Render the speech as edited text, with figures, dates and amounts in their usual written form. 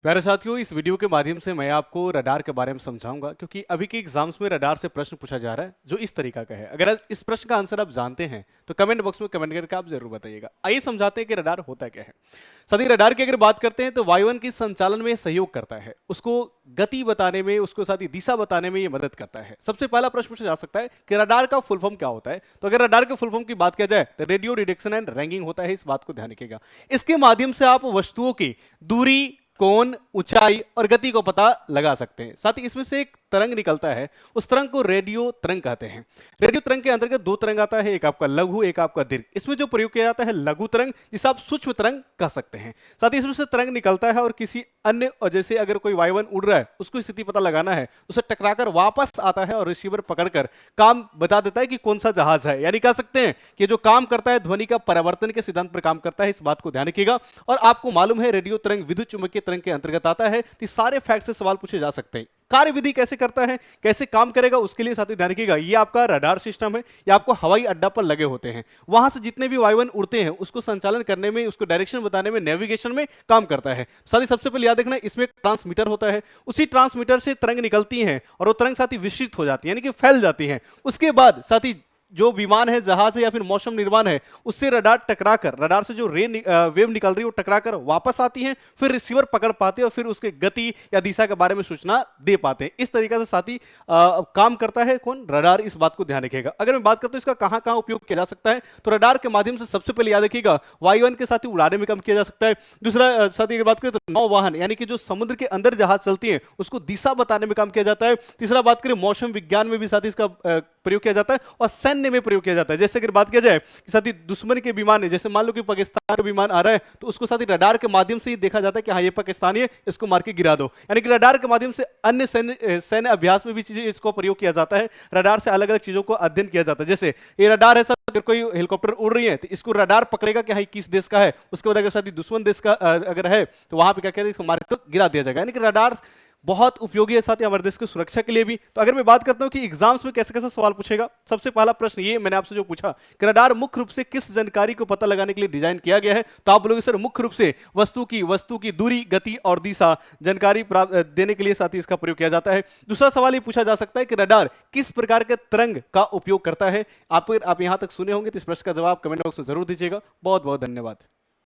प्यारे साथियों, इस वीडियो के माध्यम से मैं आपको रडार के बारे में समझाऊंगा क्योंकि अभी के एग्जाम्स में रडार से प्रश्न पूछा जा रहा है जो इस तरीका का है। अगर इस प्रश्न का आंसर आप जानते हैं तो कमेंट बॉक्स में कमेंट करके आप जरूर बताइएगा। आइए समझाते हैं कि रडार होता क्या है। साथ ही रडार की अगर बात करते हैं तो वायुयान के संचालन में सहयोग करता है, उसको गति बताने में, उसको साथ ही दिशा बताने में ये मदद करता है। सबसे पहला प्रश्न पूछा जा सकता है कि रडार का फुल फॉर्म क्या होता है। तो अगर रडार के फुल फॉर्म की बात किया जाए तो रेडियो डिटेक्शन एंड रैंगिंग होता है। इस बात को ध्यान रखिएगा। इसके माध्यम से आप वस्तुओं की दूरी, कोण, ऊंचाई और गति को पता लगा सकते हैं। साथ ही इसमें से एक तरंग निकलता है, उस तरंग को रेडियो तरंग कहते हैं। रेडियो तरंग के अंतर्गत दो तरंग आता है, एक आपका लघु, एक आपका दीर्घ। इसमें जो प्रयोग किया जाता है लघु तरंग, जिसे आप सूक्ष्म तरंग कह सकते हैं। साथ ही इसमें से तरंग निकलता है और किसी अन्य, और जैसे अगर कोई वायुयान उड़ रहा है उसको स्थिति पता लगाना है, उसे टकराकर वापस आता है और रिसीवर पकड़कर काम बता देता है कि कौन सा जहाज है। यानी कह सकते हैं कि जो काम करता है ध्वनि का परावर्तन के सिद्धांत पर काम करता है। इस बात को ध्यान रखिएगा। और आपको मालूम है रेडियो तरंग विद्युत चुंबकीय तरंग के अंतर्गत आता है। तो सारे फैक्ट से सवाल पूछे जा सकते हैं। कार्यविधि कैसे करता है, कैसे काम करेगा, उसके लिए साथी ध्यान रखिएगा। ये आपका रडार सिस्टम है, ये आपको हवाई अड्डा पर लगे होते हैं। वहां से जितने भी वायुयान उड़ते हैं उसको संचालन करने में, उसको डायरेक्शन बताने में, नेविगेशन में काम करता है। साथ ही सबसे पहले याद रखना, इसमें ट्रांसमीटर होता है। उसी ट्रांसमीटर से तरंग निकलती है और वो तरंग साथी विस्तृत हो जाती है, यानी कि फैल जाती है। उसके बाद साथी जो विमान है, जहाज है या फिर मौसम निर्माण है, उससे रडार टकराकर, रडार से जो वेव निकल रही है वो टकराकर वापस आती है। फिर रिसीवर पकड़ पाते हैं और फिर उसके गति या दिशा के बारे में सूचना दे पाते हैं। इस तरीके से साथी काम करता है कौन, रडार। इस बात को ध्यान रखिएगा। अगर मैं बात करता हूं इसका कहां कहां उपयोग किया जा सकता है, तो रडार के माध्यम से सबसे पहले याद रखिएगा वायुयान के साथ ही उड़ाने में काम किया जा सकता है। दूसरा साथी अगर बात करें तो नौवाहन, यानी कि जो समुद्र के अंदर जहाज चलती है उसको दिशा बताने में काम किया जाता है। तीसरा बात करें मौसम विज्ञान में भी साथी इसका प्रयोग किया जाता है और सैन्य में प्रयोग किया जाता है। जैसे अगर बात किया जाए कि साथी दुश्मन के विमान है, जैसे मान लो कि पाकिस्तान का विमान आ रहा है, तो उसको साथी रडार के माध्यम से ही देखा जाता है कि हाँ ये पाकिस्तानी है, इसको मार के गिरा दो। यानी कि रडार के माध्यम से अन्य सैन्य अभ्यास में भी चीजें इसको प्रयोग किया जाता है। रडार से अलग अलग चीजों को अध्ययन किया जाता है। जैसे ये रडार है, अगर कोई हेलीकॉप्टर उड़ रही है तो इसको रडार पकड़ेगा कि हाँ किस देश का है। उसके बाद अगर साथी दुश्मन देश का अगर है तो वहां पे क्या करेगा, इसको मार के गिरा दिया जाएगा। यानी कि रडार बहुत उपयोगी है साथ ही हमारे देश की सुरक्षा के लिए भी। तो अगर मैं बात करता हूं कि एग्जाम्स में कैसे कैसे सवाल पूछेगा, सबसे पहला प्रश्न ये मैंने आपसे जो पूछा कि रडार मुख्य रूप से किस जानकारी को पता लगाने के लिए डिजाइन किया गया है, तो आप बोलोगे सर मुख्य रूप से वस्तु की दूरी, गति और दिशा जानकारी प्राप्त देने के लिए साथ ही इसका प्रयोग किया जाता है। दूसरा सवाल ये पूछा जा सकता है कि रडार किस प्रकार के तरंग का उपयोग करता है। आप यहां तक सुने होंगे तो इस प्रश्न का जवाब कमेंट बॉक्स में जरूर दीजिएगा। बहुत बहुत धन्यवाद।